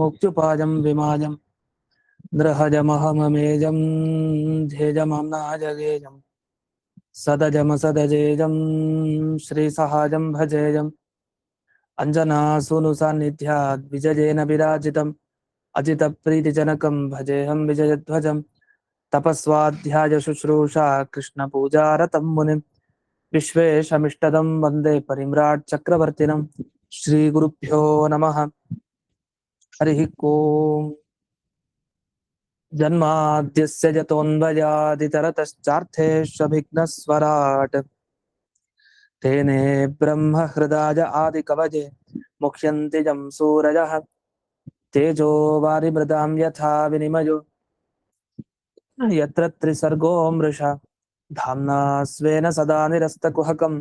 मुक्त्युपायं विमाजं नृहजमहममेजं ध्येजमम्नाजगेजं सदजमसदजेजं श्रीसहाजं भजेजम् अञ्जनासूनुसान्निध्यात् विजयेन विराजितम् अजितप्रीतिजनकं भजेऽहं विजयध्वजं तपस्वाध्याय शुश्रूषा कृष्णपूजारतं मुनिं विश्वेशमिष्टदं वन्दे परिम्राट् चक्रवर्तिनं श्रीगुरुभ्यो नमः। हरिः ओम्। जन्माद्यस्य जतोऽन्वयादितरतश्चार्थेष्वभिघ्नस्वराट् तेने ब्रह्म हृदाय आदिकवये मुह्यन्ति यं सूरयः तेजो वारिमृदां यथा विनिमयो यत्र त्रिसर्गो मृषा धाम्ना स्वेन सदा निरस्तकुहकं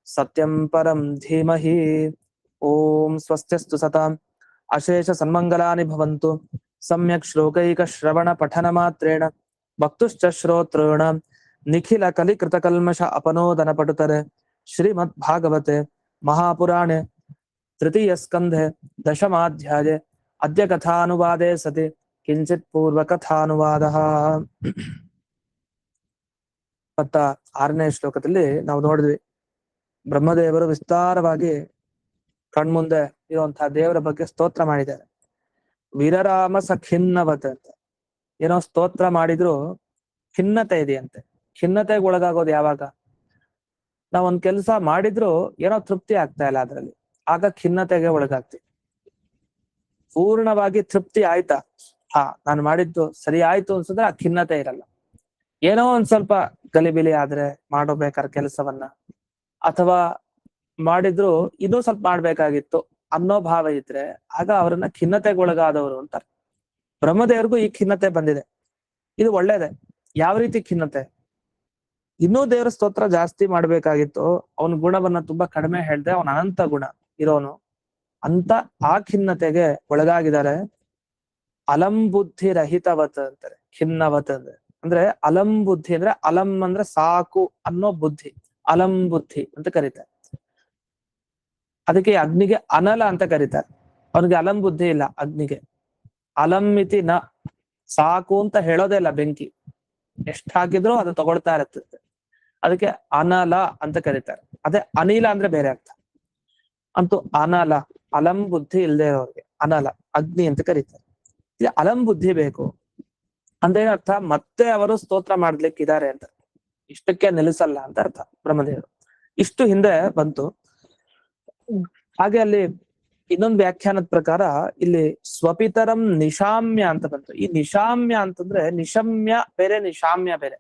सत्यं परं धीमहि। ॐ स्वस्त्यस्तु सताम् अशेष सन्मङ्गलानि भवन्तु। सम्यक् श्लोकैकश्रवणपठनमात्रेण वक्तुश्च श्रोतॄणां निखिलकलिकृतकल्मष अपनोदनपटुतरे श्रीमद्भागवते महापुराणे तृतीयस्कन्धे दशमाध्याये अद्य कथानुवादे सति किञ्चित् पूर्वकथानुवादः। 26ನೇ ಶ್ಲೋಕದಲ್ಲಿ ನಾವು ನೋಡಿದ್ವಿ, ಬ್ರಹ್ಮದೇವರು ವಿಸ್ತಾರವಾಗಿ ಕಣ್ಮುಂದೆ ಇರುವಂತಹ ದೇವರ ಬಗ್ಗೆ ಸ್ತೋತ್ರ ಮಾಡಿದ್ದಾರೆ. ವೀರರಾಮ ಸಖಿನ್ನವತ್ ಅಂತ ಏನೋ ಸ್ತೋತ್ರ ಮಾಡಿದ್ರು ಖಿನ್ನತೆ ಇದೆಯಂತೆ. ಖಿನ್ನತೆಗೆ ಒಳಗಾಗೋದು ಯಾವಾಗ? ನಾವೊಂದ್ ಕೆಲಸ ಮಾಡಿದ್ರು ಏನೋ ತೃಪ್ತಿ ಆಗ್ತಾ ಇಲ್ಲ ಅದ್ರಲ್ಲಿ, ಆಗ ಖಿನ್ನತೆಗೆ ಒಳಗಾಗ್ತೀವಿ. ಪೂರ್ಣವಾಗಿ ತೃಪ್ತಿ ಆಯ್ತಾ, ನಾನು ಮಾಡಿದ್ದು ಸರಿ ಆಯ್ತು ಅನ್ಸಿದ್ರೆ ಆ ಖಿನ್ನತೆ ಇರಲ್ಲ. ಏನೋ ಒಂದ್ ಸ್ವಲ್ಪ ಗಲಿಬಿಲಿ ಆದ್ರೆ ಮಾಡಬೇಕಾದ ಕೆಲಸವನ್ನ, ಅಥವಾ ಮಾಡಿದ್ರು ಇನ್ನೂ ಸ್ವಲ್ಪ ಮಾಡ್ಬೇಕಾಗಿತ್ತು ಅನ್ನೋ ಭಾವ ಇದ್ರೆ ಆಗ ಅವರನ್ನ ಖಿನ್ನತೆಗೊಳಗಾದವರು ಅಂತಾರೆ. ಬ್ರಹ್ಮದೇವರಿಗೂ ಈ ಖಿನ್ನತೆ ಬಂದಿದೆ. ಇದು ಒಳ್ಳೇದೆ. ಯಾವ ರೀತಿ ಖಿನ್ನತೆ? ಇನ್ನೂ ದೇವರ ಸ್ತೋತ್ರ ಜಾಸ್ತಿ ಮಾಡ್ಬೇಕಾಗಿತ್ತು, ಅವನ ಗುಣವನ್ನ ತುಂಬಾ ಕಡಿಮೆ ಹೇಳ್ದೆ, ಅವನ ಅನಂತ ಗುಣ ಇರೋನು ಅಂತ ಆ ಖಿನ್ನತೆಗೆ ಒಳಗಾಗಿದ್ದಾರೆ. ಅಲಂಬುದ್ಧಿ ರಹಿತವತ್ ಅಂತಾರೆ. ಖಿನ್ನವತ್ ಅಂದ್ರೆ ಅಲಂ ಬುದ್ಧಿ ಅಂದ್ರೆ ಅಲಂ ಅಂದ್ರೆ ಸಾಕು ಅನ್ನೋ ಬುದ್ಧಿ, ಅಲಂ ಬುದ್ಧಿ ಅಂತ ಕರೀತಾರೆ. ಅದಕ್ಕೆ ಅಗ್ನಿಗೆ ಅನಲ ಅಂತ ಕರೀತಾರೆ. ಅವನಿಗೆ ಅಲಂ ಬುದ್ಧಿ ಇಲ್ಲ ಅಗ್ನಿಗೆ. ಅಲಂ ಮಿತಿ ನ, ಸಾಕು ಅಂತ ಹೇಳೋದೇ ಇಲ್ಲ ಬೆಂಕಿ, ಎಷ್ಟ್ ಹಾಕಿದ್ರು ಅದು ತಗೊಳ್ತಾ ಇರುತ್ತೆ. ಅದಕ್ಕೆ ಅನಲ ಅಂತ ಕರೀತಾರೆ. ಅದೇ ಅನಿಲ ಅಂದ್ರೆ ಬೇರೆ ಅರ್ಥ. ಅಂತೂ ಅನಲ, ಅಲಂ ಬುದ್ಧಿ ಇಲ್ಲದೆ ಇರೋರಿಗೆ ಅನಲ, ಅಗ್ನಿ ಅಂತ ಕರೀತಾರೆ. ಇದು ಅಲಂ ಬುದ್ಧಿ ಬೇಕು ಅಂದೇನರ್ಥ? ಮತ್ತೆ ಅವರು ಸ್ತೋತ್ರ ಮಾಡ್ಲಿಕ್ಕಿದ್ದಾರೆ ಅಂತ, ಇಷ್ಟಕ್ಕೆ ನಿಲ್ಲಿಸಲ್ಲ ಅಂತ ಅರ್ಥ ಬ್ರಹ್ಮದೇವರು. ಇಷ್ಟು ಹಿಂದೆ ಬಂತು. ಹಾಗೆ ಅಲ್ಲಿ ಇನ್ನೊಂದು ವ್ಯಾಖ್ಯಾನದ ಪ್ರಕಾರ ಇಲ್ಲಿ ಸ್ವಪಿತರಂ ನಿಶಾಮ್ಯ ಅಂತ ಬಂತು. ಈ ನಿಶಾಮ್ಯ ಅಂತಂದ್ರೆ ನಿಶಮ್ಯ ಬೇರೆ, ನಿಶಾಮ್ಯ ಬೇರೆ.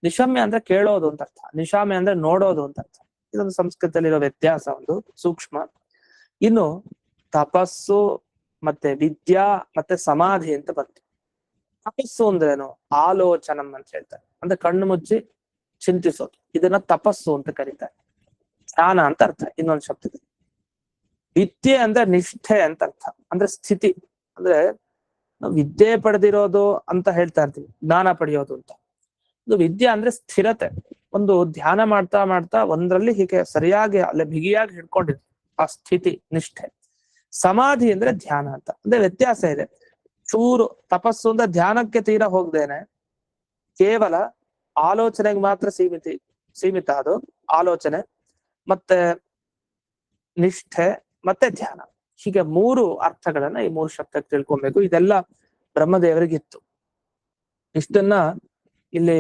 ನಿಶಮ್ಯ ಅಂದ್ರೆ ಕೇಳೋದು ಅಂತ ಅರ್ಥ, ನಿಶಾಮ್ಯ ಅಂದ್ರೆ ನೋಡೋದು ಅಂತ ಅರ್ಥ. ಇದೊಂದು ಸಂಸ್ಕೃತದಲ್ಲಿರೋ ವ್ಯತ್ಯಾಸ, ಒಂದು ಸೂಕ್ಷ್ಮ. ಇನ್ನು ತಪಸ್ಸು ಮತ್ತೆ ವಿದ್ಯಾ ಮತ್ತೆ ಸಮಾಧಿ ಅಂತ ಬಂತು. ತಪಸ್ಸು ಅಂದ್ರೇನು? ಆಲೋಚನಂ ಅಂತ ಹೇಳ್ತಾರೆ. ಅಂದ್ರೆ ಕಣ್ಣು ಮುಚ್ಚಿ ಚಿಂತಿಸೋದು, ಇದನ್ನ ತಪಸ್ಸು ಅಂತ ಕರೀತಾರೆ. ಧ್ಯಾನ ಅಂತ ಅರ್ಥ ಇನ್ನೊಂದು ಶಬ್ದದಲ್ಲಿ. ವಿದ್ಯೆ ಅಂದ್ರೆ ನಿಷ್ಠೆ ಅಂತ ಅರ್ಥ, ಅಂದ್ರೆ ಸ್ಥಿತಿ. ಅಂದ್ರೆ ನಾವು ವಿದ್ಯೆ ಪಡೆದಿರೋದು ಅಂತ ಹೇಳ್ತಾ ಇರ್ತೀವಿ, ಜ್ಞಾನ ಪಡೆಯೋದು ಅಂತ. ಇದು ವಿದ್ಯೆ ಅಂದ್ರೆ ಸ್ಥಿರತೆ. ಒಂದು ಧ್ಯಾನ ಮಾಡ್ತಾ ಮಾಡ್ತಾ ಒಂದ್ರಲ್ಲಿ ಹೀಗೆ ಸರಿಯಾಗಿ ಅಲ್ಲೇ ಬಿಗಿಯಾಗಿ ಹಿಡ್ಕೊಂಡಿದೆ, ಆ ಸ್ಥಿತಿ ನಿಷ್ಠೆ. ಸಮಾಧಿ ಅಂದ್ರೆ ಧ್ಯಾನ ಅಂತ. ಅಂದ್ರೆ ವ್ಯತ್ಯಾಸ ಇದೆ. ಚೂರು ತಪಸ್ಸು ಅಂದ್ರೆ ಧ್ಯಾನಕ್ಕೆ ತೀರಾ ಹೋಗ್ದೇನೆ ಕೇವಲ ಆಲೋಚನೆಗೆ ಮಾತ್ರ ಸೀಮಿತ ಅದು ಆಲೋಚನೆ, ಮತ್ತೆ ನಿಷ್ಠೆ ಮತ್ತೆ ಧ್ಯಾನ. ಹೀಗೆ 3 ಅರ್ಥಗಳನ್ನ ಈ 3 ಶಬ್ದಕ್ಕೆ ತಿಳ್ಕೊಬೇಕು. ಇದೆಲ್ಲ ಬ್ರಹ್ಮದೇವರಿಗಿತ್ತು. ಇಷ್ಟನ್ನ ಇಲ್ಲಿ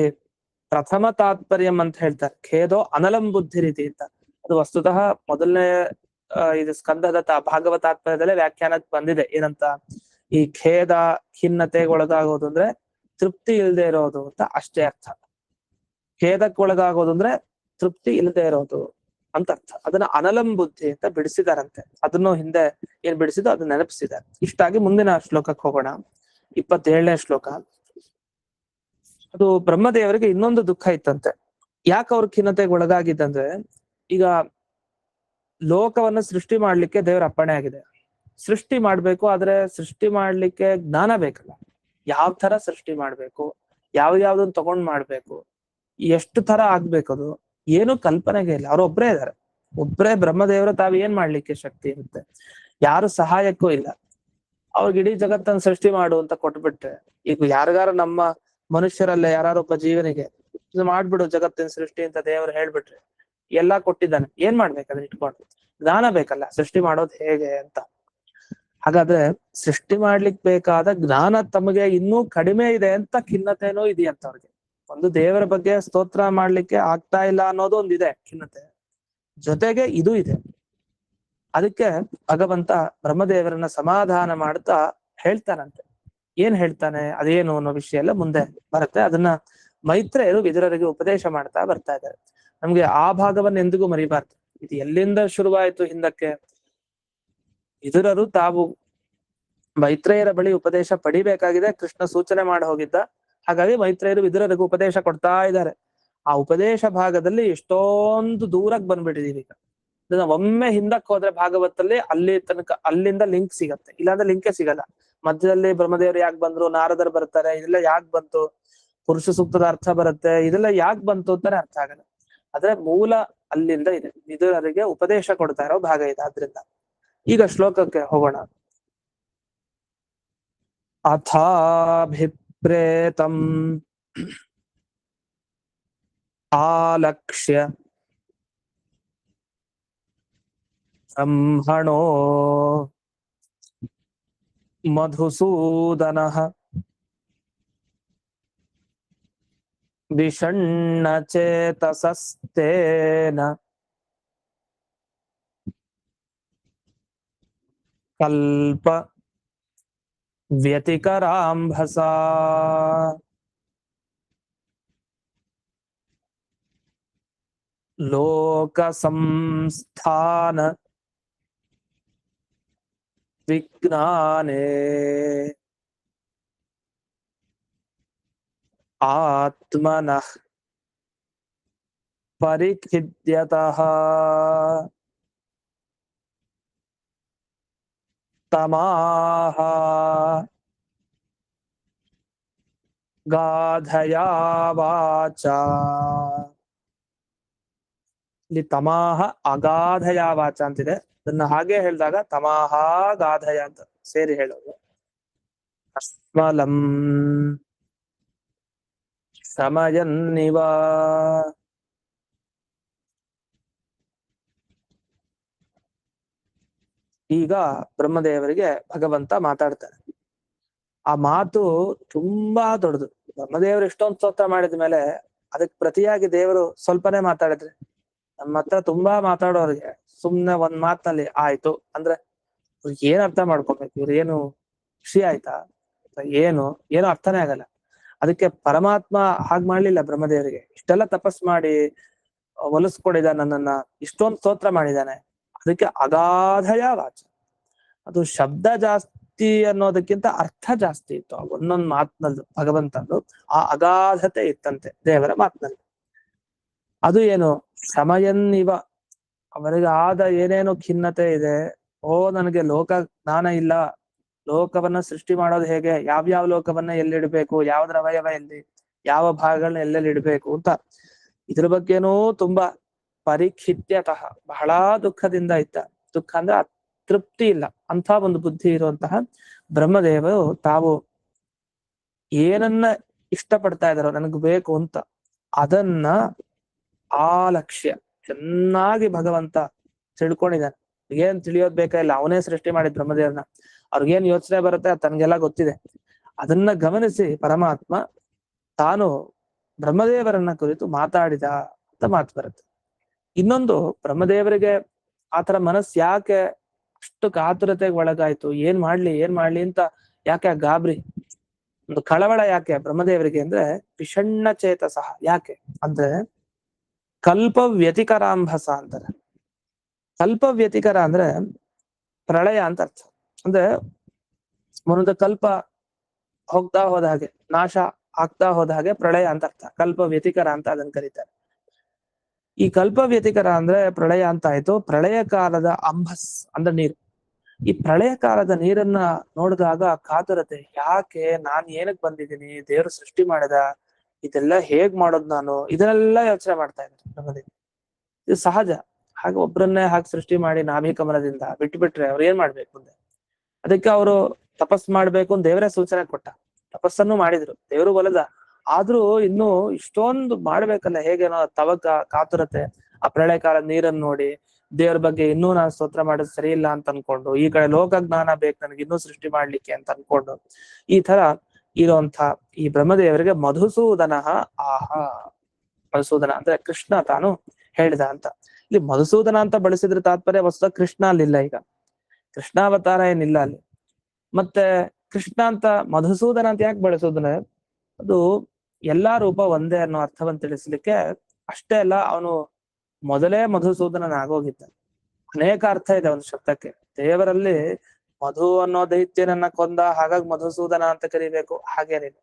ಪ್ರಥಮ ತಾತ್ಪರ್ಯಂ ಅಂತ ಹೇಳ್ತಾರೆ. ಖೇದೋ ಅನಲಂ ಬುದ್ಧಿ ರೀತಿ ಅಂತ. ಅದು ವಸ್ತುತಃ ಮೊದಲನೇ ಇದು ಸ್ಕಂದದ ಭಾಗವತ ತಾತ್ಪರ್ಯದಲ್ಲೇ ವ್ಯಾಖ್ಯಾನಕ್ಕೆ ಬಂದಿದೆ. ಏನಂತ? ಈ ಖೇದ ಖಿನ್ನತೆಗೆ ಒಳಗಾಗೋದು ಅಂದ್ರೆ ತೃಪ್ತಿ ಇಲ್ಲದೆ ಇರೋದು ಅಂತ ಅಷ್ಟೇ ಅರ್ಥ. ಖೇದಕ್ಕೆ ಒಳಗಾಗೋದು ಅಂದ್ರೆ ತೃಪ್ತಿ ಇಲ್ಲದೆ ಇರೋದು ಅಂತ ಅರ್ಥ. ಅದನ್ನ ಅನಲಂ ಬುದ್ಧಿ ಅಂತ ಬಿಡಿಸಿದಾರಂತೆ. ಅದನ್ನು ಹಿಂದೆ ಏನ್ ಬಿಡಿಸಿದ್ರು ಅದನ್ನ ನೆನಪಿಸಿದ್ದಾರೆ. ಇಷ್ಟಾಗಿ ಮುಂದಿನ ಶ್ಲೋಕಕ್ಕೆ ಹೋಗೋಣ. 27ನೇ ಶ್ಲೋಕ. ಅದು ಬ್ರಹ್ಮದೇವರಿಗೆ ಇನ್ನೊಂದು ದುಃಖ ಇತ್ತಂತೆ. ಯಾಕೆ ಅವ್ರ ಖಿನ್ನತೆಗೆ ಒಳಗಾಗಿದ್ದಂದ್ರೆ, ಈಗ ಲೋಕವನ್ನ ಸೃಷ್ಟಿ ಮಾಡ್ಲಿಕ್ಕೆ ದೇವರ ಅಪ್ಪಣೆ ಆಗಿದೆ. ಸೃಷ್ಟಿ ಮಾಡ್ಬೇಕು, ಆದ್ರೆ ಸೃಷ್ಟಿ ಮಾಡ್ಲಿಕ್ಕೆ ಜ್ಞಾನ ಬೇಕಲ್ಲ. ಯಾವ ತರ ಸೃಷ್ಟಿ ಮಾಡ್ಬೇಕು, ಯಾವ್ದನ್ನ ತಗೊಂಡ್ ಮಾಡ್ಬೇಕು, ಎಷ್ಟು ತರ ಆಗ್ಬೇಕದು ಏನು ಕಲ್ಪನೆಗೆ ಇಲ್ಲ. ಅವ್ರೊಬ್ರೇ ಇದ್ದಾರೆ. ಒಬ್ರೇ ಬ್ರಹ್ಮದೇವರು ತಾವು ಏನ್ ಮಾಡ್ಲಿಕ್ಕೆ ಶಕ್ತಿ ಇರುತ್ತೆ, ಯಾರು ಸಹಾಯಕ್ಕೂ ಇಲ್ಲ. ಅವ್ರಿಗೆ ಇಡೀ ಜಗತ್ತನ್ನ ಸೃಷ್ಟಿ ಮಾಡು ಅಂತ ಕೊಟ್ಬಿಟ್ರೆ, ಈಗ ಯಾರಿಗಾರ ನಮ್ಮ ಮನುಷ್ಯರಲ್ಲೇ ಯಾರೊಬ್ಬ ಜೀವನಿಗೆ ಇದು ಮಾಡ್ಬಿಡು ಜಗತ್ತಿನ ಸೃಷ್ಟಿ ಅಂತ ದೇವರು ಹೇಳ್ಬಿಟ್ರೆ, ಎಲ್ಲಾ ಕೊಟ್ಟಿದ್ದಾನೆ, ಏನ್ ಮಾಡ್ಬೇಕಂದ್ರೆ ಇಟ್ಕೊಂಡು ಜ್ಞಾನ ಬೇಕಲ್ಲ ಸೃಷ್ಟಿ ಮಾಡೋದು ಹೇಗೆ ಅಂತ. ಹಾಗಾದ್ರೆ ಸೃಷ್ಟಿ ಮಾಡ್ಲಿಕ್ ಬೇಕಾದ ಜ್ಞಾನ ತಮಗೆ ಇನ್ನೂ ಕಡಿಮೆ ಇದೆ ಅಂತ ಖಿನ್ನತೆನೂ ಇದೆಯಂತ ಅವ್ರಿಗೆ. ಒಂದು ದೇವರ ಬಗ್ಗೆ ಸ್ತೋತ್ರ ಮಾಡ್ಲಿಕ್ಕೆ ಆಗ್ತಾ ಇಲ್ಲ ಅನ್ನೋದು ಒಂದಿದೆ ಖಿನ್ನತೆ, ಜೊತೆಗೆ ಇದು ಇದೆ. ಅದಕ್ಕೆ ಭಗವಂತ ಬ್ರಹ್ಮದೇವರನ್ನ ಸಮಾಧಾನ ಮಾಡ್ತಾ ಹೇಳ್ತಾನಂತೆ. ಏನ್ ಹೇಳ್ತಾನೆ ಅದೇನು ಅನ್ನೋ ವಿಷಯ ಎಲ್ಲ ಮುಂದೆ ಬರುತ್ತೆ. ಅದನ್ನ ಮೈತ್ರೇಯರು ವಿದುರರಿಗೆ ಉಪದೇಶ ಮಾಡ್ತಾ ಬರ್ತಾ ಇದ್ದಾರೆ. ನಮ್ಗೆ ಆ ಭಾಗವನ್ನು ಎಂದಿಗೂ ಮರಿಬಾರ್ದು. ಇದು ಎಲ್ಲಿಂದ ಶುರುವಾಯಿತು ಹಿಂದಕ್ಕೆ, ವಿದುರರು ತಾವು ಮೈತ್ರೇಯರ ಬಳಿ ಉಪದೇಶ ಪಡಿಬೇಕಾಗಿದೆ, ಕೃಷ್ಣ ಸೂಚನೆ ಮಾಡಿ ಹೋಗಿದ್ದ. ಹಾಗಾಗಿ ಮೈತ್ರೇಯರು ವಿದುರರಿಗೆ ಉಪದೇಶ ಕೊಡ್ತಾ ಇದ್ದಾರೆ. ಆ ಉಪದೇಶ ಭಾಗದಲ್ಲಿ ಎಷ್ಟೊಂದು ದೂರಕ್ಕೆ ಬಂದ್ಬಿಟ್ಟಿದೀವಿ ಈಗ. ಇದನ್ನ ಒಮ್ಮೆ ಹಿಂದಕ್ಕೆ ಹೋದ್ರೆ ಭಾಗವತಲ್ಲಿ ಅಲ್ಲಿ ತನಕ ಅಲ್ಲಿಂದ ಲಿಂಕ್ ಸಿಗತ್ತೆ, ಇಲ್ಲಾಂದ್ರೆ ಲಿಂಕೇ ಸಿಗಲ್ಲ. ಮಧ್ಯದಲ್ಲಿ ಬ್ರಹ್ಮದೇವರು ಯಾಕೆ ಬಂದ್ರು, ನಾರದರು ಬರ್ತಾರೆ, ಇದೆಲ್ಲ ಯಾಕೆ ಬಂತು, ಪುರುಷ ಸೂಕ್ತದ ಅರ್ಥ ಬರುತ್ತೆ, ಇದೆಲ್ಲ ಯಾಕೆ ಬಂತು ಅಂತಾನೆ ಅರ್ಥ ಆಗಲ್ಲ. ಆದ್ರೆ ಮೂಲ ಅಲ್ಲಿಂದ ಇದೆ, ವಿದುರರಿಗೆ ಉಪದೇಶ ಕೊಡ್ತಾ ಇರೋ ಭಾಗ ಇದೆ. ಆದ್ರಿಂದ ಈಗ ಶ್ಲೋಕಕ್ಕೆ ಹೋಗೋಣ. ಅಥಾಭಿಪ್ರೇತಂ ಆಲಕ್ಷ್ಯ ಬ್ರಹ್ಮಣೋ ಮಧುಸೂದನಃ ವಿಷಣ್ಣ ಚೇತಸಸ್ತೇನ ಕಲ್ಪ ವ್ಯತಿಕರಾಂಭಸಾ ಲೋಕ ಸಂಸ್ಥಾನ ವಿಜ್ಞಾನೇ ಆತ್ಮನಃ ಪರಿಖಿದ್ಯತಃ ತಮಾಹ ಗಾಧಯಾ ವಾಚಾ. ಇಲ್ಲಿ ತಮಾಹ ಅಗಾಧಯಾ ವಾಚ ಅಂತಿದೆ, ಅದನ್ನ ಹಾಗೆ ಹೇಳಿದಾಗ ತಮಾಹ ಗಾಧಯ ಅಂತ ಸೇರಿ ಹೇಳೋದು. ಅಸ್ಮಲಂ ಸಮಯನ್ನಿವ ಈಗ ಬ್ರಹ್ಮದೇವರಿಗೆ ಭಗವಂತ ಮಾತಾಡ್ತಾರೆ. ಆ ಮಾತು ತುಂಬಾ ದೊಡ್ಡದು. ಬ್ರಹ್ಮದೇವರು ಎಷ್ಟೊಂದು ಸ್ತೋತ್ರ ಮಾಡಿದ ಮೇಲೆ ಅದಕ್ಕೆ ಪ್ರತಿಯಾಗಿ ದೇವರು ಸ್ವಲ್ಪನೇ ಮಾತಾಡಿದ್ರೆ, ನಮ್ಮ ಹತ್ರ ತುಂಬಾ ಮಾತಾಡೋರಿಗೆ ಸುಮ್ನೆ ಒಂದ್ ಮಾತಿನಲ್ಲಿ ಆಯ್ತು ಅಂದ್ರೆ ಇವ್ರಿಗೆ ಏನ್ ಅರ್ಥ ಮಾಡ್ಕೊಬೇಕು, ಇವ್ರು ಏನು ಖುಷಿ ಆಯ್ತಾ, ಏನು ಏನೋ ಅರ್ಥನೇ ಆಗಲ್ಲ. ಅದಕ್ಕೆ ಪರಮಾತ್ಮ ಹಾಗ್ ಮಾಡ್ಲಿಲ್ಲ ಬ್ರಹ್ಮದೇವರಿಗೆ. ಇಷ್ಟೆಲ್ಲ ತಪಸ್ ಮಾಡಿ ಒಲಿಸ್ಕೊಡಿದ ನನ್ನನ್ನ, ಇಷ್ಟೊಂದು ಸ್ತೋತ್ರ ಮಾಡಿದಾನೆ, ಅದಕ್ಕೆ ಅಗಾಧಯ ವಾಚ. ಅದು ಶಬ್ದ ಜಾಸ್ತಿ ಅನ್ನೋದಕ್ಕಿಂತ ಅರ್ಥ ಜಾಸ್ತಿ ಇತ್ತು ಒಂದೊಂದು ಮಾತಿನಲ್ಲೂ ಭಗವಂತಂದು. ಆ ಅಗಾಧತೆ ಇತ್ತಂತೆ ದೇವರ ಮಾತಿನಲ್ಲಿ. ಅದು ಏನು ಸಮಯನ್ನಿವ, ಅವರಿಗೆ ಆದ ಏನೇನು ಖಿನ್ನತೆ ಇದೆ, ಓ ನನಗೆ ಲೋಕ ಜ್ಞಾನ ಇಲ್ಲ, ಲೋಕವನ್ನ ಸೃಷ್ಟಿ ಮಾಡೋದು ಹೇಗೆ, ಯಾವ್ಯಾವ ಲೋಕವನ್ನ ಎಲ್ಲಿಡ್ಬೇಕು, ಯಾವ್ದ್ರ ಅವಯವ ಎಲ್ಲಿ, ಯಾವ ಭಾಗಗಳನ್ನ ಎಲ್ಲೆಲ್ಲಿ ಇಡ್ಬೇಕು ಅಂತ ಇದ್ರ ಬಗ್ಗೆನೂ ತುಂಬಾ ಪರಿಖಿತ್ಯತಃ ಬಹಳ ದುಃಖದಿಂದ ಇದ್ದ. ದುಃಖ ಅಂದ್ರೆ ತೃಪ್ತಿ ಇಲ್ಲ ಅಂತ ಒಂದು ಬುದ್ಧಿ ಇರುವಂತಹ ಬ್ರಹ್ಮದೇವರು ತಾವು ಏನನ್ನ ಇಷ್ಟಪಡ್ತಾ ಇದಾರೋ ನನಗ್ ಬೇಕು ಅಂತ ಅದನ್ನ ಆಲಕ್ಷ್ಯ ಚೆನ್ನಾಗಿ ಭಗವಂತ ತಿಳ್ಕೊಂಡಿದ್ದಾನೆ. ಏನ್ ತಿಳಿಯೋದ್ ಬೇಕಾಗಿಲ್ಲ, ಅವನೇ ಸೃಷ್ಟಿ ಮಾಡಿದ್ ಬ್ರಹ್ಮದೇವ್ರನ್ನ. ಅವ್ರಿಗೇನ್ ಯೋಚನೆ ಬರುತ್ತೆ ಅದು ತನ್ಗೆಲ್ಲ ಗೊತ್ತಿದೆ. ಅದನ್ನ ಗಮನಿಸಿ ಪರಮಾತ್ಮ ತಾನು ಬ್ರಹ್ಮದೇವರನ್ನ ಕುರಿತು ಮಾತಾಡಿದ ಅಂತ ಮಾತು ಬರುತ್ತೆ. ಇನ್ನೊಂದು, ಬ್ರಹ್ಮದೇವರಿಗೆ ಆತರ ಮನಸ್ಸು ಯಾಕೆ ಅಷ್ಟು ಕಾತುರತೆಗೆ ಒಳಗಾಯ್ತು, ಏನ್ ಮಾಡ್ಲಿ ಅಂತ ಯಾಕೆ ಗಾಬರಿ, ಒಂದು ಕಳವಳ ಯಾಕೆ ಬ್ರಹ್ಮದೇವರಿಗೆ ಅಂದ್ರೆ ವಿಷಣ್ಣ ಚೇತಸಃ. ಯಾಕೆ ಅಂದ್ರೆ ಕಲ್ಪ ವ್ಯತಿಕರಾಂಭಸ ಅಂತಾರೆ. ಕಲ್ಪ ವ್ಯತಿಕರ ಅಂದ್ರೆ ಪ್ರಳಯ ಅಂತ ಅರ್ಥ. ಅಂದ್ರೆ ಒಂದು ಕಲ್ಪ ಹೋಗ್ತಾ ಹೋದ ಹಾಗೆ, ನಾಶ ಆಗ್ತಾ ಹೋದ ಹಾಗೆ ಪ್ರಳಯ ಅಂತ ಅರ್ಥ. ಕಲ್ಪ ವ್ಯತಿಕರ ಅಂತ ಅದನ್ನ ಕರೀತಾರೆ. ಈ ಕಲ್ಪ ವ್ಯತಿಕರ ಅಂದ್ರೆ ಪ್ರಳಯ ಅಂತ ಆಯ್ತು. ಪ್ರಳಯ ಕಾಲದ ಅಂಬಸ್ ಅಂದ್ರೆ ನೀರು. ಈ ಪ್ರಳಯ ಕಾಲದ ನೀರನ್ನ ನೋಡಿದಾಗ ಕಾತುರತೆ, ಯಾಕೆ, ನಾನ್ ಏನಕ್ ಬಂದಿದ್ದೀನಿ, ದೇವರು ಸೃಷ್ಟಿ ಮಾಡಿದ, ಇದೆಲ್ಲ ಹೇಗ್ ಮಾಡೋದು ನಾನು, ಇದನ್ನೆಲ್ಲ ಯೋಚನೆ ಮಾಡ್ತಾ ಇದ್ದಾರೆ ನಮ್ಮದೇ. ಇದು ಸಹಜ. ಹಾಗೆ ಒಬ್ರನ್ನೇ ಹಾಗೆ ಸೃಷ್ಟಿ ಮಾಡಿ ನಾಭಿ ಕಮಲದಿಂದ ಬಿಟ್ಬಿಟ್ರೆ ಅವ್ರು ಏನ್ ಮಾಡ್ಬೇಕು ಮುಂದೆ. ಅದಕ್ಕೆ ಅವರು ತಪಸ್ ಮಾಡ್ಬೇಕು ಅಂತ ದೇವರೇ ಸೂಚನೆ ಕೊಟ್ಟ. ತಪಸ್ಸನ್ನು ಮಾಡಿದ್ರು, ದೇವರು ಒಲದ. ಆದ್ರೂ ಇನ್ನು ಇಷ್ಟೊಂದು ಮಾಡ್ಬೇಕಲ್ಲ, ಹೇಗೇನೋ ತವಕ ಕಾತುರತೆ, ಆ ಪ್ರಳಯ ಕಾಲದ ನೀರನ್ನು ನೋಡಿ ದೇವ್ರ ಬಗ್ಗೆ ಇನ್ನೂ ನಾನು ಸ್ತೋತ್ರ ಮಾಡೋದು ಸರಿ ಇಲ್ಲ ಅಂತ ಅನ್ಕೊಂಡು, ಈ ಕಡೆ ಲೋಕ ಜ್ಞಾನ ಬೇಕು ನನಗೆ ಇನ್ನೂ ಸೃಷ್ಟಿ ಮಾಡ್ಲಿಕ್ಕೆ ಅಂತ ಅನ್ಕೊಂಡು, ಈ ತರ ಇರುವಂತ ಈ ಬ್ರಹ್ಮದೇವರಿಗೆ ಮಧುಸೂದನ ಆಹಾ. ಮಧುಸೂದನ ಅಂದ್ರೆ ಕೃಷ್ಣ ತಾನು ಹೇಳಿದ ಅಂತ. ಇಲ್ಲಿ ಮಧುಸೂದನ ಅಂತ ಬಳಸಿದ್ರೆ ತಾತ್ಪರ್ಯ ವಸ್ತು ಕೃಷ್ಣ ಅಲ್ಲಿಲ್ಲ. ಈಗ ಕೃಷ್ಣಾವತಾರ ಏನಿಲ್ಲ ಅಲ್ಲಿ. ಮತ್ತೆ ಕೃಷ್ಣ ಅಂತ ಮಧುಸೂದನ ಅಂತ ಯಾಕೆ ಬಳಸೋದ್ರೆ, ಅದು ಎಲ್ಲಾ ರೂಪ ಒಂದೇ ಅನ್ನೋ ಅರ್ಥವನ್ನು ತಿಳಿಸ್ಲಿಕ್ಕೆ. ಅಷ್ಟೇ ಅಲ್ಲ, ಅವನು ಮೊದಲೇ ಮಧುಸೂದನನಾಗೋಗಿದ್ದ. ಅನೇಕ ಅರ್ಥ ಇದೆ ಒಂದು ಶಬ್ದಕ್ಕೆ. ದೇವರಲ್ಲಿ ಮಧು ಅನ್ನೋ ದೈತ್ಯನನ್ನ ಕೊಂದ, ಹಾಗಾಗಿ ಮಧುಸೂದನ ಅಂತ ಕರಿಬೇಕು ಹಾಗೇನಿಲ್ಲ.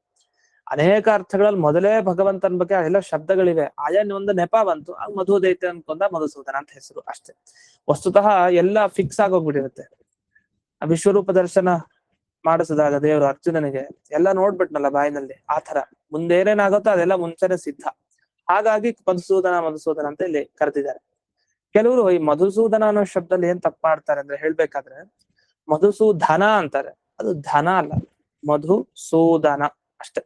ಅನೇಕ ಅರ್ಥಗಳಲ್ಲಿ ಮೊದಲೇ ಭಗವಂತನ ಬಗ್ಗೆ ಎಲ್ಲ ಶಬ್ದಗಳಿವೆ. ಆಯಾ ಒಂದು ನೆಪ ಬಂತು, ಆಗ ಮಧು ದೈತ್ಯ ಅನ್ಕೊಂಡ ಮಧುಸೂದನ ಅಂತ ಹೆಸರು ಅಷ್ಟೇ. ವಸ್ತುತಃ ಎಲ್ಲ ಫಿಕ್ಸ್ ಆಗೋಗ್ಬಿಟ್ಟಿರುತ್ತೆ. ವಿಶ್ವರೂಪ ದರ್ಶನ ಮಾಡಿಸಿದಾಗ ದೇವರು ಅರ್ಜುನನಿಗೆ ಎಲ್ಲ ನೋಡ್ಬಿಟ್ನಲ್ಲ ಬಾಯಿನಲ್ಲಿ, ಆ ತರ ಮುಂದೇನೇನಾಗುತ್ತೋ ಅದೆಲ್ಲ ಮುಂಚೆನೆ ಸಿದ್ಧ. ಹಾಗಾಗಿ ಮಧುಸೂದನ ಅಂತ ಇಲ್ಲಿ ಕರೆದಿದ್ದಾರೆ. ಕೆಲವರು ಈ ಮಧುಸೂದನ ಅನ್ನೋ ಶಬ್ದದಲ್ಲಿ ಏನ್ ತಪ್ಪು ಮಾಡ್ತಾರೆ ಅಂದ್ರೆ, ಹೇಳ್ಬೇಕಾದ್ರೆ ಮಧುಸೂದನ ಅಂತಾರೆ. ಅದು ಧನ ಅಲ್ಲ, ಮಧುಸೂದನ ಅಷ್ಟೇ.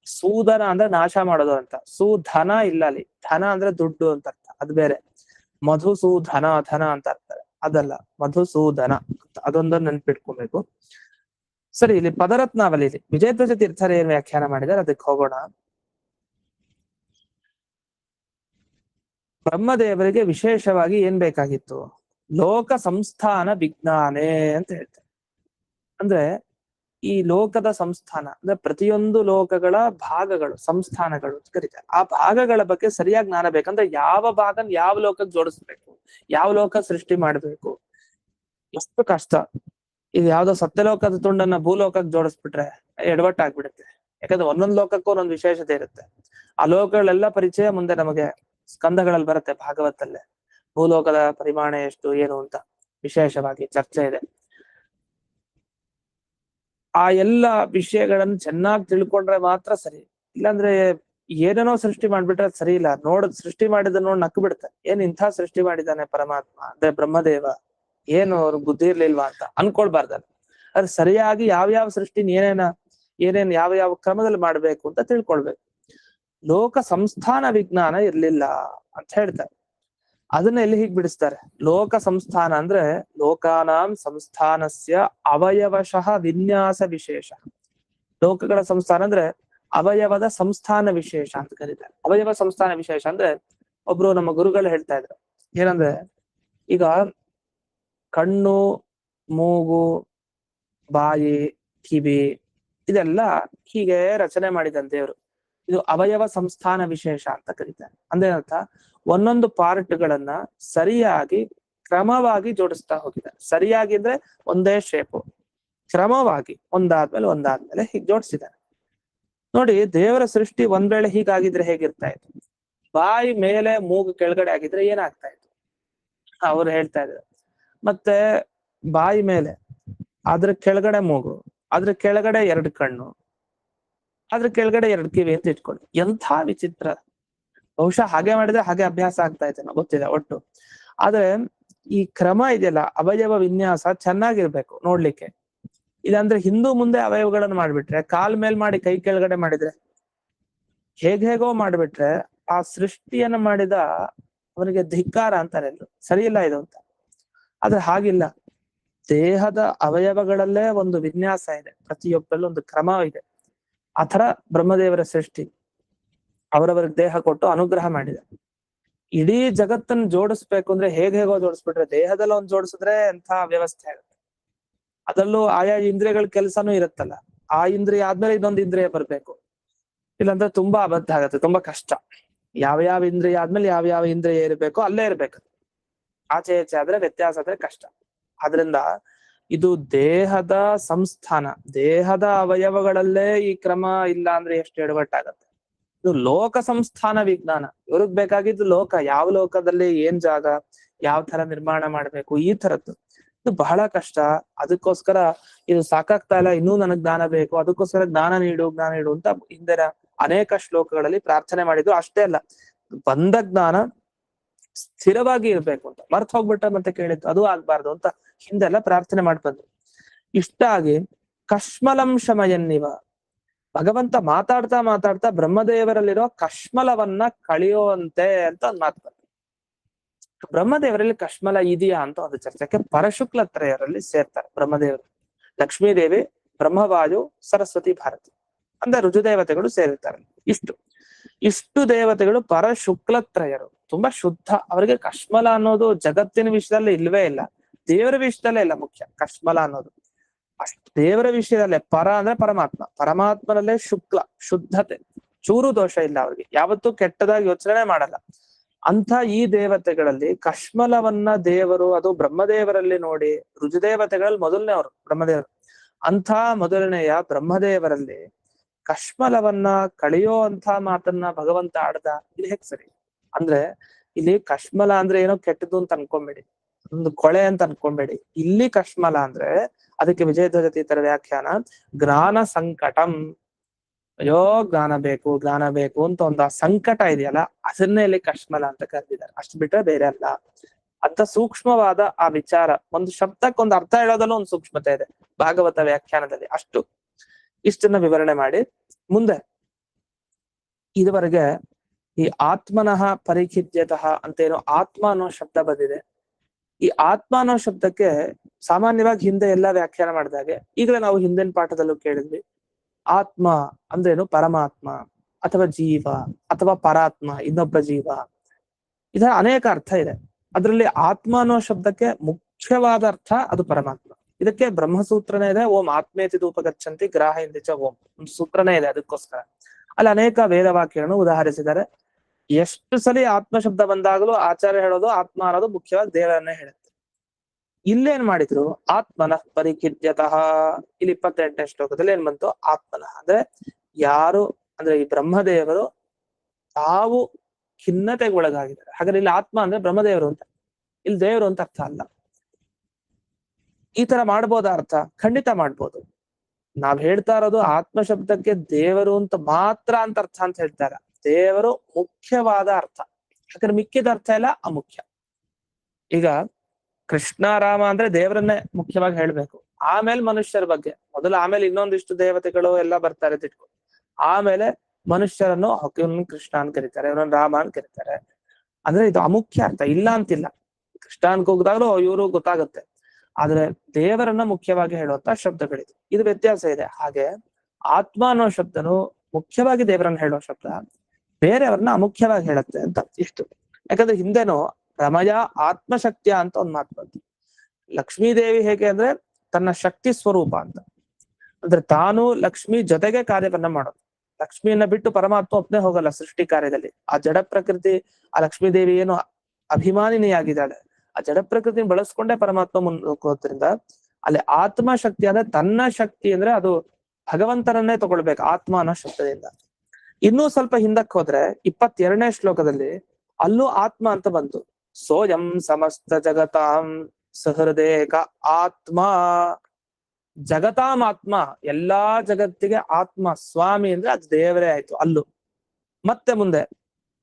ಸೂದನ ಅಂದ್ರೆ ನಾಶ ಮಾಡೋದು ಅಂತ, ಸುಧನ ಇಲ್ಲ ಅಲ್ಲಿ. ಧನ ಅಂದ್ರೆ ದುಡ್ಡು ಅಂತ ಅರ್ಥ, ಅದು ಬೇರೆ. ಮಧುಸೂದನ ಧನ ಅಂತ ಅರ್ತಾರೆ, ಅದಲ್ಲ, ಮಧುಸೂದನ ಅಂತ. ಅದೊಂದನ್ನು ನೆನ್ಪಿಟ್ಕೊಬೇಕು. ಸರಿ, ಇಲ್ಲಿ ಪದರತ್ನಾವಲಿಲಿ ವಿಜಯಧ್ವಜ ತೀರ್ಥರು ಏನ್ ವ್ಯಾಖ್ಯಾನ ಮಾಡಿದಾರೆ ಅದಕ್ಕೆ ಹೋಗೋಣ. ಬ್ರಹ್ಮದೇವರಿಗೆ ವಿಶೇಷವಾಗಿ ಏನ್ ಬೇಕಾಗಿತ್ತು? ಲೋಕ ಸಂಸ್ಥಾನ ವಿಜ್ಞಾನೇ ಅಂತ ಹೇಳ್ತಾರೆ. ಅಂದ್ರೆ ಈ ಲೋಕದ ಸಂಸ್ಥಾನ ಅಂದ್ರೆ ಪ್ರತಿಯೊಂದು ಲೋಕಗಳ ಭಾಗಗಳು, ಸಂಸ್ಥಾನಗಳು ಕರೀತಾರೆ. ಆ ಭಾಗಗಳ ಬಗ್ಗೆ ಸರಿಯಾಗಿ ಜ್ಞಾನ ಬೇಕಂದ್ರೆ ಯಾವ ಭಾಗನ ಯಾವ ಲೋಕಕ್ಕೆ ಜೋಡಿಸ್ಬೇಕು, ಯಾವ ಲೋಕ ಸೃಷ್ಟಿ ಮಾಡ್ಬೇಕು, ಎಷ್ಟು ಕಷ್ಟ. ಇದು ಯಾವ್ದೋ ಸತ್ಯಲೋಕದ ತುಂಡನ್ನ ಭೂಲೋಕಕ್ಕೆ ಜೋಡಿಸ್ಬಿಟ್ರೆ ಎಡವಟ್ಟಾಗ್ಬಿಡುತ್ತೆ. ಯಾಕಂದ್ರೆ ಒಂದೊಂದು ಲೋಕಕ್ಕೂ ಒಂದೊಂದು ವಿಶೇಷತೆ ಇರುತ್ತೆ. ಆ ಲೋಕಗಳೆಲ್ಲ ಪರಿಚಯ ಮುಂದೆ ನಮಗೆ ಸ್ಕಂದಗಳಲ್ಲಿ ಬರುತ್ತೆ, ಭಾಗವತಲ್ಲೇ. ಭೂಲೋಕದ ಪರಿಮಾಣ ಎಷ್ಟು ಏನು ಅಂತ ವಿಶೇಷವಾಗಿ ಚರ್ಚೆ ಇದೆ. ಆ ಎಲ್ಲ ವಿಷಯಗಳನ್ನು ಚೆನ್ನಾಗಿ ತಿಳ್ಕೊಂಡ್ರೆ ಮಾತ್ರ ಸರಿ. ಇಲ್ಲಾಂದ್ರೆ ಏನೇನೋ ಸೃಷ್ಟಿ ಮಾಡ್ಬಿಟ್ರೆ ಸರಿ ಇಲ್ಲ. ಸೃಷ್ಟಿ ಮಾಡಿದ ನೋಡ್ ನಕ್ಕು ಬಿಡುತ್ತೆ. ಏನ್ ಇಂಥ ಸೃಷ್ಟಿ ಮಾಡಿದ್ದಾನೆ ಪರಮಾತ್ಮ ಅಂದ್ರೆ ಬ್ರಹ್ಮದೇವ, ಏನು ಅವ್ರಿಗೆ ಬುದ್ಧಿ ಇರ್ಲಿಲ್ವಾ ಅಂತ ಅನ್ಕೊಳ್ಬಾರ್ದಲ್ಲ. ಅದ್ರ ಸರಿಯಾಗಿ ಯಾವ್ಯಾವ ಸೃಷ್ಟಿ ಏನೇನ್ ಯಾವ ಕ್ರಮದಲ್ಲಿ ಮಾಡ್ಬೇಕು ಅಂತ ತಿಳ್ಕೊಳ್ಬೇಕು. ಲೋಕ ಸಂಸ್ಥಾನ ವಿಜ್ಞಾನ ಇರ್ಲಿಲ್ಲ ಅಂತ ಹೇಳ್ತಾರೆ. ಅದನ್ನ ಎಲ್ಲಿ ಹೀಗ್ ಬಿಡಿಸ್ತಾರೆ? ಲೋಕ ಸಂಸ್ಥಾನ ಅಂದ್ರೆ ಲೋಕಾನಾಂ ಸಂಸ್ಥಾನಸ್ಯ ಅವಯವಶಃ ವಿನ್ಯಾಸ ವಿಶೇಷ. ಲೋಕಗಳ ಸಂಸ್ಥಾನ ಅಂದ್ರೆ ಅವಯವದ ಸಂಸ್ಥಾನ ವಿಶೇಷ ಅಂತ ಕರೀತಾರೆ. ಅವಯವ ಸಂಸ್ಥಾನ ವಿಶೇಷ ಅಂದ್ರೆ, ಒಬ್ರು ನಮ್ಮ ಗುರುಗಳು ಹೇಳ್ತಾ ಇದ್ರು ಏನಂದ್ರೆ, ಈಗ ಕಣ್ಣು, ಮೂಗು, ಬಾಯಿ, ಕಿವಿ ಇದೆಲ್ಲ ಹೀಗೆ ರಚನೆ ಮಾಡಿದಂತೆ ದೇವರು. ಇದು ಅವಯವ ಸಂಸ್ಥಾನ ವಿಶೇಷ ಅಂತ ಕರೀತಾರೆ. ಅಂದ್ರೆ ಅರ್ಥ, ಒಂದೊಂದು ಪಾರ್ಟ್ಗಳನ್ನ ಸರಿಯಾಗಿ ಕ್ರಮವಾಗಿ ಜೋಡಿಸ್ತಾ ಹೋಗಿದ್ದಾರೆ. ಸರಿಯಾಗಿ ಅಂದ್ರೆ ಒಂದೇ ಶೇಪು, ಕ್ರಮವಾಗಿ ಒಂದಾದ್ಮೇಲೆ ಹೀಗೆ ಜೋಡಿಸಿದ್ದಾರೆ. ನೋಡಿ, ದೇವರ ಸೃಷ್ಟಿ ಒಂದ್ ವೇಳೆ ಹೀಗಾಗಿದ್ರೆ ಹೇಗಿರ್ತಾ ಇತ್ತು? ಬಾಯಿ ಮೇಲೆ ಮೂಗು ಕೆಳಗಡೆ ಆಗಿದ್ರೆ ಏನಾಗ್ತಾ ಇತ್ತು? ಅವ್ರು ಹೇಳ್ತಾ ಇದ್ರು. ಮತ್ತೆ ಬಾಯಿ ಮೇಲೆ, ಅದ್ರ ಕೆಳಗಡೆ ಮೂಗು, ಅದ್ರ ಕೆಳಗಡೆ 2 ಕಣ್ಣು, ಅದ್ರ ಕೆಳಗಡೆ 2 ಕಿವಿ ಅಂತ ಇಟ್ಕೊಳ್ಳಿ. ಎಂಥ ವಿಚಿತ್ರ. ಬಹುಶಃ ಹಾಗೆ ಮಾಡಿದ್ರೆ ಹಾಗೆ ಅಭ್ಯಾಸ ಆಗ್ತಾ ಇತ್ತು, ಗೊತ್ತಿದೆ ಒಟ್ಟು. ಆದ್ರೆ ಈ ಕ್ರಮ ಇದೆಯಲ್ಲ, ಅವಯವ ವಿನ್ಯಾಸ ಚೆನ್ನಾಗಿರ್ಬೇಕು ನೋಡ್ಲಿಕ್ಕೆ. ಇಲ್ಲಾಂದ್ರೆ ಹಿಂದೂ ಮುಂದೆ ಅವಯವಗಳನ್ನು ಮಾಡ್ಬಿಟ್ರೆ, ಕಾಲ್ ಮೇಲ್ ಮಾಡಿ ಕೈ ಕೆಳಗಡೆ ಮಾಡಿದ್ರೆ, ಹೇಗೋ ಮಾಡ್ಬಿಟ್ರೆ ಆ ಸೃಷ್ಟಿಯನ್ನ ಮಾಡಿದ ಅವನಿಗೆ ಧಿಕ್ಕಾರ ಅಂತಾರೆ. ಸರಿ ಇಲ್ಲ ಇದು ಅಂತ. ಆದ್ರೆ ಹಾಗಿಲ್ಲ. ದೇಹದ ಅವಯವಗಳಲ್ಲೇ ಒಂದು ವಿನ್ಯಾಸ ಇದೆ, ಪ್ರತಿಯೊಬ್ಬರಲ್ಲೂ ಒಂದು ಕ್ರಮ ಇದೆ. ಆ ತರ ಬ್ರಹ್ಮದೇವರ ಸೃಷ್ಟಿ ಅವರವರಿಗೆ ದೇಹ ಕೊಟ್ಟು ಅನುಗ್ರಹ ಮಾಡಿದೆ. ಇಡೀ ಜಗತ್ತನ್ನು ಜೋಡಿಸ್ಬೇಕು ಅಂದ್ರೆ ಹೇಗೋ ಜೋಡಿಸ್ಬಿಟ್ರೆ, ದೇಹದಲ್ಲಿ ಒಂದು ಜೋಡಿಸಿದ್ರೆ ಎಂಥ ವ್ಯವಸ್ಥೆ ಆಗುತ್ತೆ. ಅದರಲ್ಲೂ ಆಯಾ ಇಂದ್ರಿಯಗಳ ಕೆಲಸನೂ ಇರುತ್ತಲ್ಲ, ಆ ಇಂದ್ರಿಯ ಆದ್ಮೇಲೆ ಇನ್ನೊಂದು ಇಂದ್ರಿಯ ಬರ್ಬೇಕು. ಇಲ್ಲಾಂದ್ರೆ ತುಂಬಾ ಅಬದ್ಧ ಆಗತ್ತೆ, ತುಂಬಾ ಕಷ್ಟ. ಯಾವ ಇಂದ್ರಿಯ ಆದ್ಮೇಲೆ ಯಾವ ಇಂದ್ರಿಯ ಇರಬೇಕು ಅಲ್ಲೇ ಇರ್ಬೇಕು. ಆಚೆ ಈಚೆ ಆದ್ರೆ ವ್ಯತ್ಯಾಸ ಆದ್ರೆ ಕಷ್ಟ. ಆದ್ರಿಂದ ಇದು ದೇಹದ ಸಂಸ್ಥಾನ, ದೇಹದ ಅವಯವಗಳಲ್ಲೇ ಈ ಕ್ರಮ ಇಲ್ಲ ಅಂದ್ರೆ ಎಷ್ಟು ಎಡವಟ್ಟಾಗತ್ತೆ. ಇದು ಲೋಕ ಸಂಸ್ಥಾನ ವಿಜ್ಞಾನ. ಇವ್ರಿಗೆ ಬೇಕಾಗಿದ್ದು ಲೋಕ, ಯಾವ ಲೋಕದಲ್ಲಿ ಏನ್ ಜಾಗ, ಯಾವ ತರ ನಿರ್ಮಾಣ ಮಾಡ್ಬೇಕು, ಈ ತರದ್ದು. ಇದು ಬಹಳ ಕಷ್ಟ. ಅದಕ್ಕೋಸ್ಕರ ಇದು ಸಾಕಾಗ್ತಾ ಇಲ್ಲ, ಇನ್ನೂ ನನಗ್ ಜ್ಞಾನ ಬೇಕು, ಅದಕ್ಕೋಸ್ಕರ ಜ್ಞಾನ ನೀಡು ಅಂತ ಹಿಂದಿನ ಅನೇಕ ಶ್ಲೋಕಗಳಲ್ಲಿ ಪ್ರಾರ್ಥನೆ ಮಾಡಿದ್ರು. ಅಷ್ಟೇ ಅಲ್ಲ, ಬಂದ ಜ್ಞಾನ ಸ್ಥಿರವಾಗಿ ಇರ್ಬೇಕು ಅಂತ, ಮರ್ತ್ ಹೋಗ್ಬಿಟ್ಟ ಮತ್ತೆ ಕೇಳಿದ್ದು ಅದು ಆಗ್ಬಾರ್ದು ಅಂತ ಹಿಂದೆಲ್ಲ ಪ್ರಾರ್ಥನೆ ಮಾಡ್ಬಂದ್ರು. ಇಷ್ಟಾಗಿ ಕಶ್ಮಲಂ ಶಮಯನ್ನಿವ. ಭಗವಂತ ಮಾತಾಡ್ತಾ ಮಾತಾಡ್ತಾ ಬ್ರಹ್ಮದೇವರಲ್ಲಿರೋ ಕಶ್ಮಲವನ್ನ ಕಳೆಯುವಂತೆ ಅಂತ ಒಂದು ಮಾತು ಬರ್ತದೆ. ಬ್ರಹ್ಮದೇವರಲ್ಲಿ ಕಶ್ಮಲ ಇದೆಯಾ ಅಂತ ಒಂದು ಚರ್ಚೆಗೆ ಪರಶುಕ್ಲ ತ್ರಯರಲ್ಲಿ ಸೇರ್ತಾರೆ ಬ್ರಹ್ಮದೇವರು. ಲಕ್ಷ್ಮೀದೇವಿ, ಬ್ರಹ್ಮವಾಯು, ಸರಸ್ವತಿ, ಭಾರತಿ ಅಂದ್ರೆ ರುಜುದೇವತೆಗಳು ಸೇರಿರ್ತಾರೆ. ಇಷ್ಟು ದೇವತೆಗಳು ಪರಶುಕ್ಲತ್ರಯರು, ತುಂಬಾ ಶುದ್ಧ. ಅವರಿಗೆ ಕಶ್ಮಲ ಅನ್ನೋದು ಜಗತ್ತಿನ ವಿಷಯದಲ್ಲಿ ಇಲ್ವೇ ಇಲ್ಲ, ದೇವರ ವಿಷಯದಲ್ಲೇ ಇಲ್ಲ ಮುಖ್ಯ ಕಶ್ಮಲ ಅನ್ನೋದು. ಅಷ್ಟು ದೇವರ ವಿಷಯದಲ್ಲೇ. ಪರ ಅಂದ್ರೆ ಪರಮಾತ್ಮ, ಪರಮಾತ್ಮನಲ್ಲೇ ಶುಕ್ಲ, ಶುದ್ಧತೆ, ಚೂರು ದೋಷ ಇಲ್ಲ ಅವ್ರಿಗೆ, ಯಾವತ್ತೂ ಕೆಟ್ಟದಾಗಿ ಯೋಚನೆ ಮಾಡಲ್ಲ. ಅಂತ ಈ ದೇವತೆಗಳಲ್ಲಿ ಕಶ್ಮಲವನ್ನ ದೇವರು, ಅದು ಬ್ರಹ್ಮದೇವರಲ್ಲಿ ನೋಡಿ, ರುಜುದೇವತೆಗಳಲ್ಲಿ ಮೊದಲನೇ ಅವರು ಬ್ರಹ್ಮದೇವರು, ಅಂಥ ಮೊದಲನೆಯ ಬ್ರಹ್ಮದೇವರಲ್ಲಿ ಕಶ್ಮಲವನ್ನ ಕಳೆಯೋ ಅಂತ ಮಾತನ್ನ ಭಗವಂತ ಆಡ್ದ. ಇಲ್ಲಿ ಹೇಗ್ ಸರಿ ಅಂದ್ರೆ, ಇಲ್ಲಿ ಕಶ್ಮಲ ಅಂದ್ರೆ ಏನೋ ಕೆಟ್ಟದ್ದು ಅಂತ ಅನ್ಕೊಂಬೇಡಿ, ಒಂದು ಕೊಳೆ ಅಂತ ಅನ್ಕೊಂಬೇಡಿ. ಇಲ್ಲಿ ಕಶ್ಮಲ ಅಂದ್ರೆ ಅದಕ್ಕೆ ವಿಜಯಧ್ವಜ ತೀರ್ಥರ ವ್ಯಾಖ್ಯಾನ ಜ್ಞಾನ ಸಂಕಟಂ. ಅಯ್ಯೋ ಜ್ಞಾನ ಬೇಕು ಅಂತ ಒಂದು ಆ ಸಂಕಟ ಇದೆಯಲ್ಲ, ಅದನ್ನೇ ಇಲ್ಲಿ ಕಶ್ಮಲ ಅಂತ ಕರೆದಿದ್ದಾರೆ. ಅಷ್ಟು ಬಿಟ್ರೆ ಬೇರೆ ಅಲ್ಲ. ಅಂತ ಸೂಕ್ಷ್ಮವಾದ ಆ ವಿಚಾರ, ಒಂದು ಶಬ್ದಕ್ಕೆ ಒಂದು ಅರ್ಥ ಹೇಳೋದಲ್ಲೂ ಒಂದು ಸೂಕ್ಷ್ಮತೆ ಇದೆ ಭಾಗವತ ವ್ಯಾಖ್ಯಾನದಲ್ಲಿ. ಇಷ್ಟನ್ನ ವಿವರಣೆ ಮಾಡಿ ಮುಂದೆ ಇದುವರೆಗೆ ಈ ಆತ್ಮನಃ ಪರಿಖಿದ್ಯತಃ ಅಂತೇನೋ ಆತ್ಮ ಅನ್ನೋ ಶಬ್ದ ಬಂದಿದೆ. ಈ ಆತ್ಮ ಅನ್ನೋ ಶಬ್ದಕ್ಕೆ ಸಾಮಾನ್ಯವಾಗಿ ಹಿಂದೆ ಎಲ್ಲ ವ್ಯಾಖ್ಯಾನ ಮಾಡಿದಾಗೆ, ಈಗಲೇ ನಾವು ಹಿಂದಿನ ಪಾಠದಲ್ಲೂ ಕೇಳಿದ್ವಿ, ಆತ್ಮ ಅಂದ್ರೇನು ಪರಮಾತ್ಮ ಅಥವಾ ಜೀವ ಅಥವಾ ಪರಾತ್ಮ, ಇನ್ನೊಬ್ಬ ಜೀವ, ಇದರ ಅನೇಕ ಅರ್ಥ ಇದೆ. ಅದರಲ್ಲಿ ಆತ್ಮ ಅನ್ನೋ ಶಬ್ದಕ್ಕೆ ಮುಖ್ಯವಾದ ಅರ್ಥ ಅದು ಪರಮಾತ್ಮ. ಇದಕ್ಕೆ ಬ್ರಹ್ಮಸೂತ್ರನೇ ಇದೆ, ಓಂ ಆತ್ಮೇತಿ ಉಪಗಚ್ಚಂತಿ ಗ್ರಾಹ ಇಂದಿಚ ಓಂ, ಒಂದು ಸೂತ್ರನೇ ಇದೆ ಅದಕ್ಕೋಸ್ಕರ. ಅಲ್ಲಿ ಅನೇಕ ವೇದವಾಕ್ಯಗಳನ್ನು ಉದಾಹರಿಸಿದ್ದಾರೆ. ಎಷ್ಟು ಸಲಿ ಆತ್ಮ ಶಬ್ದ ಬಂದಾಗಲೂ ಆಚಾರ್ಯ ಹೇಳೋದು ಆತ್ಮ ಅನ್ನೋದು ಮುಖ್ಯವಾಗಿ ದೇವರನ್ನೇ ಹೇಳುತ್ತೆ. ಇಲ್ಲೇನ್ ಮಾಡಿದ್ರು, ಆತ್ಮನಃ ಪರಿಖಿದ್ಯತಃ. ಇಲ್ಲಿ 28ನೇ ಶ್ಲೋಕದಲ್ಲಿ ಏನ್ ಬಂತು, ಆತ್ಮನಃ ಅಂದ್ರೆ ಯಾರು ಅಂದ್ರೆ ಈ ಬ್ರಹ್ಮದೇವರು ತಾವು ಖಿನ್ನತೆಗೆ ಒಳಗಾಗಿದ್ದಾರೆ. ಹಾಗಾದ್ರೆ ಇಲ್ಲಿ ಆತ್ಮ ಅಂದ್ರೆ ಬ್ರಹ್ಮದೇವರು ಅಂತ, ಇಲ್ಲಿ ದೇವರು ಅಂತ ಅರ್ಥ ಅಲ್ಲ. ಈ ತರ ಮಾಡ್ಬೋದ ಅರ್ಥ? ಖಂಡಿತ ಮಾಡ್ಬೋದು. ನಾವ್ ಹೇಳ್ತಾ ಇರೋದು ಆತ್ಮ ಶಬ್ದಕ್ಕೆ ದೇವರು ಅಂತ ಮಾತ್ರ ಅಂತ ಅರ್ಥ ಅಂತ ಹೇಳ್ತಾರೆ. ದೇವರು ಮುಖ್ಯವಾದ ಅರ್ಥ, ಯಾಕಂದ್ರೆ ಮಿಕ್ಕಿದ ಅರ್ಥ ಎಲ್ಲ ಅಮುಖ್ಯ. ಈಗ ಕೃಷ್ಣ ರಾಮ ಅಂದ್ರೆ ದೇವರನ್ನೇ ಮುಖ್ಯವಾಗಿ ಹೇಳ್ಬೇಕು, ಆಮೇಲೆ ಮನುಷ್ಯರ ಬಗ್ಗೆ ಮೊದಲು, ಆಮೇಲೆ ಇನ್ನೊಂದಿಷ್ಟು ದೇವತೆಗಳು ಎಲ್ಲ ಬರ್ತಾರೆ ತಿಳ್ಕೊಂಡು, ಆಮೇಲೆ ಮನುಷ್ಯರನ್ನು ಕೃಷ್ಣ ಅಂತ ಕರೀತಾರೆ, ಇವನನ್ನು ರಾಮ ಅಂತ ಕರೀತಾರೆ. ಅಂದ್ರೆ ಇದು ಅಮುಖ್ಯ ಅರ್ಥ, ಇಲ್ಲ ಅಂತಿಲ್ಲ. ಕೃಷ್ಣ ಅನ್ಕ ಹೋಗ್ದಾಗ್ಲೂ ಇವರು ಗೊತ್ತಾಗುತ್ತೆ, ಆದ್ರೆ ದೇವರನ್ನ ಮುಖ್ಯವಾಗಿ ಹೇಳುವಂತ ಶಬ್ದಗಳಿದೆ, ಇದು ವ್ಯತ್ಯಾಸ ಇದೆ. ಹಾಗೆ ಆತ್ಮ ಅನ್ನೋ ಶಬ್ದನು ಮುಖ್ಯವಾಗಿ ದೇವರನ್ನ ಹೇಳೋ ಶಬ್ದ, ಬೇರೆಯವ್ರನ್ನ ಅಮುಖ್ಯವಾಗಿ ಹೇಳುತ್ತೆ ಅಂತ. ಯಾಕಂದ್ರೆ ಹಿಂದೆನೋ ರಮಯ ಆತ್ಮಶಕ್ತಿಯ ಅಂತ ಒಂದ್ ಮಾತು ಬಂತು. ಲಕ್ಷ್ಮೀದೇವಿ ಹೇಗೆ ಅಂದ್ರೆ ತನ್ನ ಶಕ್ತಿ ಸ್ವರೂಪ ಅಂತ, ಅಂದ್ರೆ ತಾನು ಲಕ್ಷ್ಮಿ ಜೊತೆಗೆ ಕಾರ್ಯವನ್ನ ಮಾಡೋದು. ಲಕ್ಷ್ಮಿಯನ್ನ ಬಿಟ್ಟು ಪರಮಾತ್ಮ ಒಪ್ಪನೆ ಹೋಗಲ್ಲ ಸೃಷ್ಟಿ ಕಾರ್ಯದಲ್ಲಿ. ಆ ಜಡ ಪ್ರಕೃತಿ, ಆ ಲಕ್ಷ್ಮೀದೇವಿ ಏನು ಅಭಿಮಾನಿನಿಯಾಗಿದ್ದಾಳೆ, ಆ ಜಡ ಪ್ರಕೃತಿನ ಬಳಸ್ಕೊಂಡೇ ಪರಮಾತ್ಮ ಮುಂದೋಗೋದ್ರಿಂದ ಅಲ್ಲಿ ಆತ್ಮ ಶಕ್ತಿ ಅಂದ್ರೆ ತನ್ನ ಶಕ್ತಿ ಅಂದ್ರೆ ಅದು ಭಗವಂತನನ್ನೇ ತಗೊಳ್ಬೇಕು ಆತ್ಮ ಅನ್ನೋ ಶಬ್ದದಿಂದ. ಇನ್ನೂ ಸ್ವಲ್ಪ ಹಿಂದಕ್ಕೆ ಹೋದ್ರೆ 22ನೇ ಶ್ಲೋಕದಲ್ಲಿ ಅಲ್ಲೂ ಆತ್ಮ ಅಂತ ಬಂತು. ಸೋಯಂ ಸಮಸ್ತ ಜಗತಾಂ ಸಹೃದೇಕ ಆತ್ಮ. ಜಗತಾಂ ಆತ್ಮ, ಎಲ್ಲಾ ಜಗತ್ತಿಗೆ ಆತ್ಮ ಸ್ವಾಮಿ ಅಂದ್ರೆ ಅದು ದೇವರೇ ಆಯ್ತು ಅಲ್ಲೂ. ಮತ್ತೆ ಮುಂದೆ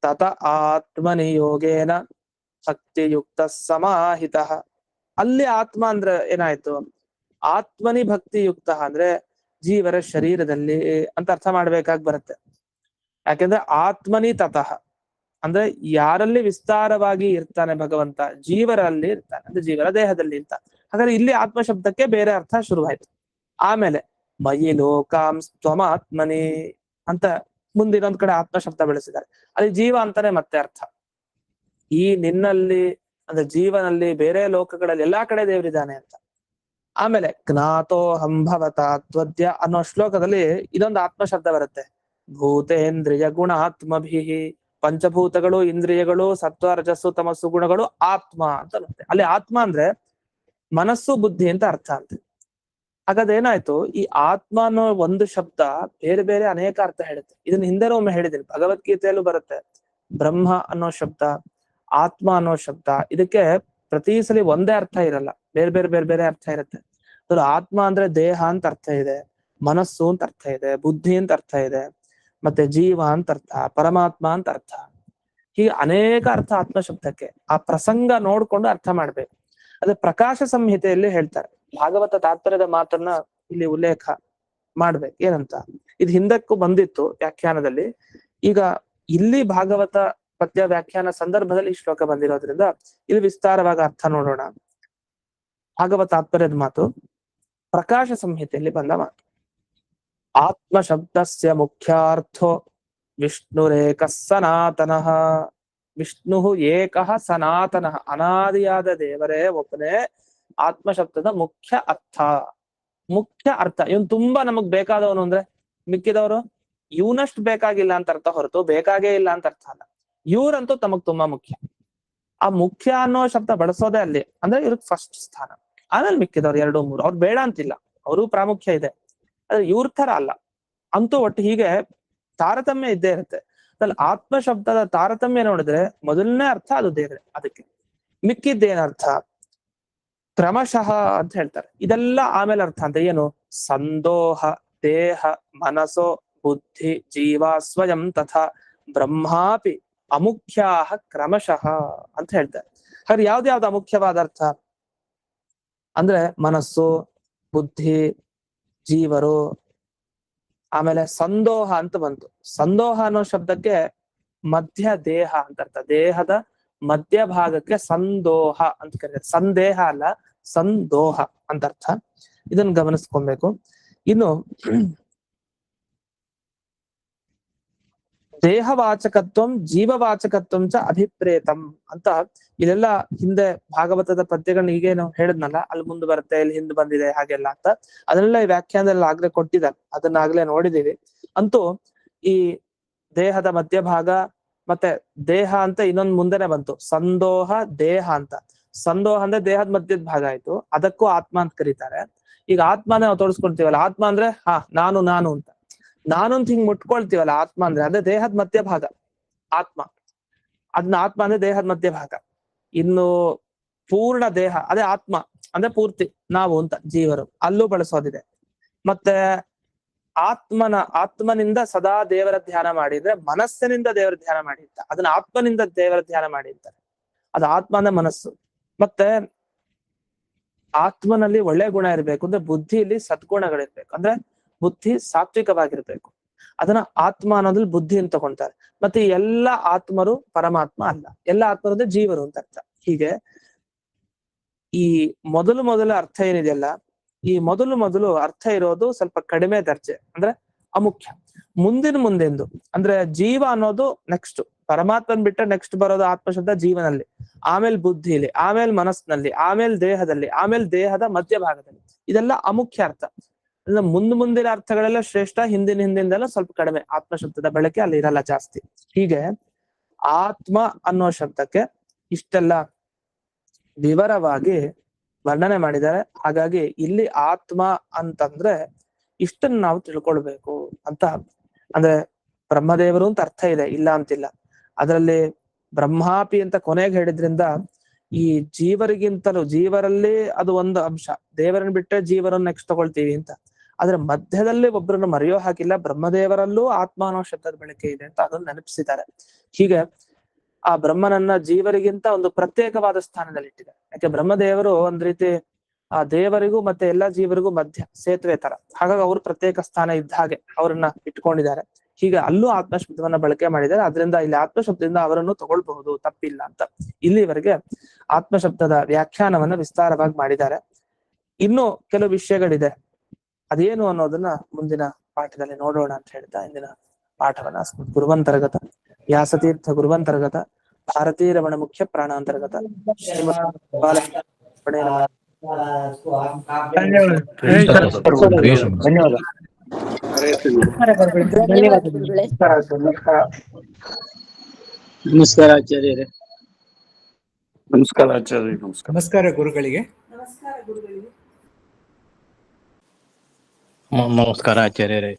ತತ ಆತ್ಮನಿ ಯೋಗೇನ ಭಕ್ತಿಯುಕ್ತ ಸಮಾಹಿತ. ಅಲ್ಲಿ ಆತ್ಮ ಅಂದ್ರೆ ಏನಾಯ್ತು, ಆತ್ಮನಿ ಭಕ್ತಿಯುಕ್ತ ಅಂದ್ರೆ ಜೀವರ ಶರೀರದಲ್ಲಿ ಅಂತ ಅರ್ಥ ಮಾಡ್ಬೇಕಾಗಿ ಬರುತ್ತೆ. ಯಾಕೆಂದ್ರೆ ಆತ್ಮನಿ ತತಃ ಅಂದ್ರೆ ಯಾರಲ್ಲಿ ವಿಸ್ತಾರವಾಗಿ ಇರ್ತಾನೆ ಭಗವಂತ, ಜೀವರಲ್ಲಿ ಇರ್ತಾನೆ ಅಂದ್ರೆ ಜೀವರ ದೇಹದಲ್ಲಿ ಅಂತ. ಹಾಗಾದ್ರೆ ಇಲ್ಲಿ ಆತ್ಮ ಶಬ್ದಕ್ಕೆ ಬೇರೆ ಅರ್ಥ ಶುರುವಾಯ್ತು. ಆಮೇಲೆ ಮಯಿ ಲೋಕಾಂ ತ್ವಮಾತ್ಮನಿ ಅಂತ ಮುಂದಿನೊಂದ್ ಕಡೆ ಆತ್ಮ ಶಬ್ದ ಬೆಳೆಸಿದ್ದಾರೆ, ಅಲ್ಲಿ ಜೀವ ಅಂತಾನೆ ಮತ್ತೆ ಅರ್ಥ. ಈ ನಿನ್ನಲ್ಲಿ ಅಂದ್ರೆ ಜೀವನಲ್ಲಿ, ಬೇರೆ ಲೋಕಗಳಲ್ಲಿ ಎಲ್ಲಾ ಕಡೆ ದೇವರಿದ್ದಾನೆ ಅಂತ. ಆಮೇಲೆ ಜ್ಞಾತೋ ಹಂಭವತ ತ್ವದ್ಯ ಅನ್ನೋ ಶ್ಲೋಕದಲ್ಲಿ ಇದೊಂದು ಆತ್ಮ ಶಬ್ದ ಬರುತ್ತೆ. ಭೂತೇಂದ್ರಿಯ ಗುಣಾತ್ಮಭಿ, ಪಂಚಭೂತಗಳು, ಇಂದ್ರಿಯಗಳು, ಸತ್ವ ರಜಸ್ಸು ತಮಸ್ಸು ಗುಣಗಳು ಆತ್ಮ ಅಂತ ಬರುತ್ತೆ. ಅಲ್ಲಿ ಆತ್ಮ ಅಂದ್ರೆ ಮನಸ್ಸು ಬುದ್ಧಿ ಅಂತ ಅರ್ಥ ಅಂತ. ಹಾಗಾದ್ರೆ ಏನಾಯ್ತು, ಈ ಆತ್ಮ ಅನ್ನೋ ಒಂದು ಶಬ್ದ ಬೇರೆ ಬೇರೆ ಅನೇಕ ಅರ್ಥ ಹೇಳುತ್ತೆ. ಇದನ್ನ ಹಿಂದೆ ಒಮ್ಮೆ ಹೇಳಿದ್ದೀನಿ, ಭಗವದ್ಗೀತೆಯಲ್ಲೂ ಬರುತ್ತೆ. ಬ್ರಹ್ಮ ಅನ್ನೋ ಶಬ್ದ, ಆತ್ಮ ಅನ್ನೋ ಶಬ್ದ, ಇದಕ್ಕೆ ಪ್ರತಿ ಸಲ ಒಂದೇ ಅರ್ಥ ಇರಲ್ಲ, ಬೇರೆ ಬೇರೆ ಬೇರೆ ಬೇರೆ ಅರ್ಥ ಇರುತ್ತೆ. ಆತ್ಮ ಅಂದ್ರೆ ದೇಹ ಅಂತ ಅರ್ಥ ಇದೆ, ಮನಸ್ಸು ಅಂತ ಅರ್ಥ ಇದೆ, ಬುದ್ಧಿ ಅಂತ ಅರ್ಥ ಇದೆ, ಮತ್ತೆ ಜೀವ ಅಂತ ಅರ್ಥ, ಪರಮಾತ್ಮ ಅಂತ ಅರ್ಥ. ಹೀಗೆ ಅನೇಕ ಅರ್ಥ ಆತ್ಮ ಶಬ್ದಕ್ಕೆ. ಆ ಪ್ರಸಂಗ ನೋಡ್ಕೊಂಡು ಅರ್ಥ ಮಾಡ್ಬೇಕು. ಅದೇ ಪ್ರಕಾಶ ಸಂಹಿತೆಯಲ್ಲಿ ಹೇಳ್ತಾರೆ, ಭಾಗವತ ತಾತ್ಪರ್ಯದ ಮಾತನ್ನ ಇಲ್ಲಿ ಉಲ್ಲೇಖ ಮಾಡ್ಬೇಕು. ಏನಂತ ಇದು ಹಿಂದಕ್ಕೂ ಬಂದಿತ್ತು ವ್ಯಾಖ್ಯಾನದಲ್ಲಿ. ಈಗ ಇಲ್ಲಿ ಭಾಗವತ ಪದ್ಯ ವ್ಯಾಖ್ಯಾನ ಸಂದರ್ಭದಲ್ಲಿ ಈ ಶ್ಲೋಕ ಬಂದಿರೋದ್ರಿಂದ ಇಲ್ಲಿ ವಿಸ್ತಾರವಾಗಿ ಅರ್ಥ ನೋಡೋಣ. ಭಾಗವತ ತಾತ್ಪರ್ಯದ ಮಾತು ಪ್ರಕಾಶ ಸಂಹಿತೆಯಲ್ಲಿ ಬಂದ ಮಾತು. ಆತ್ಮ ಶಬ್ದಸ್ಯ ಮುಖ್ಯಾರ್ಥೋ ವಿಷ್ಣುರೇಕ ಸನಾತನಃ. ವಿಷ್ಣು ಏಕಃ ಸನಾತನಃ, ಅನಾದಿಯಾದ ದೇವರೇ ಒಬ್ಬನೇ ಆತ್ಮ ಶಬ್ದದ ಮುಖ್ಯ ಅರ್ಥ. ಮುಖ್ಯ ಅರ್ಥ ಇವನ್ ತುಂಬಾ ನಮಗ್ ಬೇಕಾದವನು ಅಂದ್ರೆ ಮಿಕ್ಕಿದವರು ಇವನಷ್ಟು ಬೇಕಾಗಿಲ್ಲ ಅಂತ ಅರ್ಥ ಹೊರತು ಬೇಕಾಗೇ ಇಲ್ಲ ಅಂತ ಅರ್ಥ ಅಲ್ಲ. ಇವ್ರಂತೂ ತಮಗ್ ತುಂಬಾ ಮುಖ್ಯ. ಆ ಮುಖ್ಯ ಅನ್ನೋ ಶಬ್ದ ಬಳಸೋದೇ ಅಲ್ಲಿ, ಅಂದ್ರೆ ಇವ್ರಿಗೆ ಫಸ್ಟ್ ಸ್ಥಾನ. ಆಮೇಲೆ ಮಿಕ್ಕಿದವ್ರು 2, 3 ಅವ್ರು ಬೇಡ ಅಂತಿಲ್ಲ, ಅವರು ಪ್ರಾಮುಖ್ಯ ಇದೆ, ಆದ್ರೆ ಇವ್ರ ತರ ಅಲ್ಲ. ಅಂತೂ ಒಟ್ಟು ಹೀಗೆ ತಾರತಮ್ಯ ಇದ್ದೇ ಇರುತ್ತೆ. ಅದ್ರಲ್ಲಿ ಆತ್ಮ ಶಬ್ದದ ತಾರತಮ್ಯ ನೋಡಿದ್ರೆ ಮೊದಲನೇ ಅರ್ಥ ಅದು ದೇವ್ರೆ. ಅದಕ್ಕೆ ಮಿಕ್ಕಿದ್ದೇನರ್ಥ ಕ್ರಮಶಃ ಅಂತ ಹೇಳ್ತಾರೆ. ಇದೆಲ್ಲ ಆಮೇಲೆ ಅರ್ಥ ಅಂತ ಏನು? ಸಂದೋಹ ದೇಹ ಮನಸೋ ಬುದ್ಧಿ ಜೀವ ಸ್ವಯಂ ತಥಾ ಬ್ರಹ್ಮಾಪಿ ಅಮುಖ್ಯಾಹ ಕ್ರಮಶಃ ಅಂತ ಹೇಳ್ತಾರೆ. ಹಾಗೆ ಯಾವ್ದು ಅಮುಖ್ಯವಾದ ಅರ್ಥ ಅಂದ್ರೆ ಮನಸ್ಸು, ಬುದ್ಧಿ, ಜೀವರು, ಆಮೇಲೆ ಸಂದೋಹ ಅಂತ ಬಂತು. ಸಂದೋಹ ಅನ್ನೋ ಶಬ್ದಕ್ಕೆ ಮಧ್ಯ ದೇಹ ಅಂತ ಅರ್ಥ. ದೇಹದ ಮಧ್ಯಭಾಗಕ್ಕೆ ಸಂದೋಹ ಅಂತ ಕರೀತಾರೆ. ಸಂದೇಹ ಅಲ್ಲ, ಸಂದೋಹ ಅಂತ ಅರ್ಥ. ಇದನ್ನ ಗಮನಿಸ್ಕೊಬೇಕು. ಇನ್ನು ದೇಹವಾಚಕತ್ವಂ ಜೀವವಾಚಕತ್ವಂ ಚ ಅಭಿಪ್ರೇತಂ ಅಂತ ಇಲ್ಲೆಲ್ಲ ಹಿಂದೆ ಭಾಗವತದ ಪದ್ಯಗಳನ್ನ ಈಗೇನು ಹೇಳಿದ್ನಲ್ಲ ಅಲ್ಲಿ ಮುಂದೆ ಬರುತ್ತೆ, ಇಲ್ಲಿ ಹಿಂದೆ ಬಂದಿದೆ ಹಾಗೆಲ್ಲ ಅಂತ ಅದನ್ನೆಲ್ಲ ಈ ವ್ಯಾಖ್ಯಾನದಲ್ಲಿ ಆಗ್ಲೇ ಕೊಟ್ಟಿದ್ದಾರೆ, ಅದನ್ನ ಆಗ್ಲೇ ನೋಡಿದೀವಿ. ಅಂತೂ ಈ ದೇಹದ ಮಧ್ಯಭಾಗ ಮತ್ತೆ ದೇಹ ಅಂತ ಇನ್ನೊಂದು ಮುಂದೆನೆ ಬಂತು, ಸಂದೋಹ ದೇಹ ಅಂತ. ಸಂದೋಹ ಅಂದ್ರೆ ದೇಹದ ಮಧ್ಯದ ಭಾಗ ಆಯ್ತು, ಅದಕ್ಕೂ ಆತ್ಮ ಅಂತ ಕರೀತಾರೆ. ಈಗ ಆತ್ಮನ ನಾವು ತೋರಿಸ್ಕೊಳ್ತೀವಲ್ಲ, ಆತ್ಮ ಅಂದ್ರೆ ನಾನು ಅಂತ ನಾನು ಅಂತ ಹಿಂಗ್ ಮುಟ್ಕೊಳ್ತೀವಲ್ಲ, ಆತ್ಮ ಅಂದ್ರೆ ಅದೇ ದೇಹದ ಮಧ್ಯಭಾಗ ಆತ್ಮ. ಅದನ್ನ ಆತ್ಮ ಅಂದ್ರೆ ದೇಹದ ಮಧ್ಯಭಾಗ. ಇನ್ನು ಪೂರ್ಣ ದೇಹ ಅದೇ ಆತ್ಮ ಅಂದ್ರೆ ಪೂರ್ತಿ ನಾವು ಅಂತ ಜೀವರು, ಅಲ್ಲೂ ಬಳಸೋದಿದೆ. ಮತ್ತೆ ಆತ್ಮನಿಂದ ಸದಾ ದೇವರ ಧ್ಯಾನ ಮಾಡಿದ್ರೆ ಮನಸ್ಸಿನಿಂದ ದೇವರ ಧ್ಯಾನ ಮಾಡಿರ್ತ, ಅದನ್ನ ಆತ್ಮನಿಂದ ದೇವರ ಧ್ಯಾನ ಮಾಡಿರ್ತಾರೆ, ಅದು ಆತ್ಮ ಅಂದ್ರೆ ಮನಸ್ಸು. ಮತ್ತೆ ಆತ್ಮನಲ್ಲಿ ಒಳ್ಳೆ ಗುಣ ಇರ್ಬೇಕು ಅಂದ್ರೆ ಬುದ್ಧಿಯಲ್ಲಿ ಸದ್ಗುಣಗಳಿರ್ಬೇಕು, ಅಂದ್ರೆ ಬುದ್ಧಿ ಸಾತ್ವಿಕವಾಗಿರ್ಬೇಕು. ಅದನ್ನ ಆತ್ಮ ಅನ್ನೋದ್ರಲ್ಲಿ ಬುದ್ಧಿ ಅಂತ ತಗೊಂತಾರೆ. ಮತ್ತೆ ಎಲ್ಲ ಆತ್ಮರು ಪರಮಾತ್ಮ ಅಲ್ಲ, ಎಲ್ಲ ಆತ್ಮರು ಅಂದ್ರೆ ಜೀವರು ಅಂತ ಅರ್ಥ. ಹೀಗೆ ಈ ಮೊದಲು ಅರ್ಥ ಏನಿದೆಯಲ್ಲ, ಈ ಮೊದಲು ಅರ್ಥ ಇರೋದು ಸ್ವಲ್ಪ ಕಡಿಮೆ ದರ್ಜೆ, ಅಂದ್ರೆ ಅಮುಖ್ಯ. ಮುಂದೆಂದು ಅಂದ್ರೆ ಜೀವ ಅನ್ನೋದು ನೆಕ್ಸ್ಟ್, ಪರಮಾತ್ಮನ್ ಬಿಟ್ಟರೆ ನೆಕ್ಸ್ಟ್ ಬರೋದು ಆತ್ಮಶಬ್ದ ಜೀವನಲ್ಲಿ, ಆಮೇಲೆ ಬುದ್ಧಿಲಿ, ಆಮೇಲೆ ಮನಸ್ಸಿನಲ್ಲಿ, ಆಮೇಲೆ ದೇಹದಲ್ಲಿ, ಆಮೇಲೆ ದೇಹದ ಮಧ್ಯಭಾಗದಲ್ಲಿ. ಇದೆಲ್ಲ ಅಮುಖ್ಯ ಅರ್ಥ. ಅಂದ್ರೆ ಮುಂದಿನ ಅರ್ಥಗಳೆಲ್ಲ ಶ್ರೇಷ್ಠ, ಹಿಂದಿಂದೆಲ್ಲ ಸ್ವಲ್ಪ ಕಡಿಮೆ. ಆತ್ಮಶಬ್ದದ ಬಳಕೆ ಅಲ್ಲಿ ಇರಲ್ಲ ಜಾಸ್ತಿ. ಹೀಗೆ ಆತ್ಮ ಅನ್ನೋ ಶಬ್ದಕ್ಕೆ ಇಷ್ಟೆಲ್ಲ ವಿವರವಾಗಿ ವರ್ಣನೆ ಮಾಡಿದ್ದಾರೆ. ಹಾಗಾಗಿ ಇಲ್ಲಿ ಆತ್ಮ ಅಂತಂದ್ರೆ ಇಷ್ಟನ್ನು ನಾವು ತಿಳ್ಕೊಳ್ಬೇಕು ಅಂತ. ಅಂದ್ರೆ ಬ್ರಹ್ಮದೇವರು ಅಂತ ಅರ್ಥ ಇದೆ, ಇಲ್ಲ ಅಂತಿಲ್ಲ. ಅದರಲ್ಲಿ ಬ್ರಹ್ಮಾಪಿ ಅಂತ ಕೊನೆಗೆ ಹೇಳಿದ್ರಿಂದ ಈ ಜೀವರಿಗಿಂತಲೂ ಜೀವರಲ್ಲಿ ಅದು ಒಂದು ಅಂಶ, ದೇವರನ್ನ ಬಿಟ್ಟರೆ ಜೀವರನ್ನ ನೆಕ್ಸ್ಟ್ ತಗೊಳ್ತೀವಿ ಅಂತ. ಆದ್ರೆ ಮಧ್ಯದಲ್ಲಿ ಒಬ್ಬರನ್ನು ಮರೆಯೋ ಹಾಕಿಲ್ಲ, ಬ್ರಹ್ಮದೇವರಲ್ಲೂ ಆತ್ಮ ಅನ್ನೋ ಶಬ್ದದ ಬಳಕೆ ಇದೆ ಅಂತ ಅದನ್ನು ನೆನಪಿಸಿದ್ದಾರೆ. ಹೀಗೆ ಆ ಬ್ರಹ್ಮನನ್ನ ಜೀವರಿಗಿಂತ ಒಂದು ಪ್ರತ್ಯೇಕವಾದ ಸ್ಥಾನದಲ್ಲಿ ಇಟ್ಟಿದ್ದಾರೆ. ಯಾಕೆ ಬ್ರಹ್ಮದೇವರು ಒಂದ್ ರೀತಿ ಆ ದೇವರಿಗೂ ಮತ್ತೆ ಎಲ್ಲಾ ಜೀವರಿಗೂ ಮಧ್ಯ ಸೇತುವೆ ತರ, ಹಾಗಾಗಿ ಅವರು ಪ್ರತ್ಯೇಕ ಸ್ಥಾನ ಇದ್ದ ಹಾಗೆ ಅವರನ್ನ ಇಟ್ಕೊಂಡಿದ್ದಾರೆ. ಹೀಗೆ ಅಲ್ಲೂ ಆತ್ಮಶಬ್ದವನ್ನ ಬಳಕೆ ಮಾಡಿದ್ದಾರೆ. ಅದರಿಂದ ಇಲ್ಲಿ ಆತ್ಮಶಬ್ದದಿಂದ ಅವರನ್ನು ತಗೊಳ್ಬಹುದು, ತಪ್ಪಿಲ್ಲ ಅಂತ. ಇಲ್ಲಿವರೆಗೆ ಆತ್ಮಶಬ್ದದ ವ್ಯಾಖ್ಯಾನವನ್ನ ವಿಸ್ತಾರವಾಗಿ ಮಾಡಿದ್ದಾರೆ. ಇನ್ನು ಕೆಲವು ವಿಷಯಗಳಿದೆ, ಅದೇನು ಅನ್ನೋದನ್ನ ಮುಂದಿನ ಪಾಠದಲ್ಲಿ ನೋಡೋಣ ಅಂತ ಹೇಳ್ತಾ ಇಂದಿನ ಪಾಠವನ್ನ ಗುರುವಂತರ್ಗತ ವ್ಯಾಸತೀರ್ಥ ಗುರುವಂತರ್ಗತ ಭಾರತೀ ರಮಣ ಮುಖ್ಯ ಪ್ರಾಣಾಂತರ್ಗತ ಧನ್ಯವಾದ. ನಮಸ್ಕಾರ ಆಚಾರ್ಯರೇ. ನಮಸ್ಕಾರ ಆಚಾರ್ಯ. ನಮಸ್ಕಾರ ಗುರುಗಳಿಗೆ. ನಮಸ್ಕಾರ ಆಚಾರ್ಯರೇ.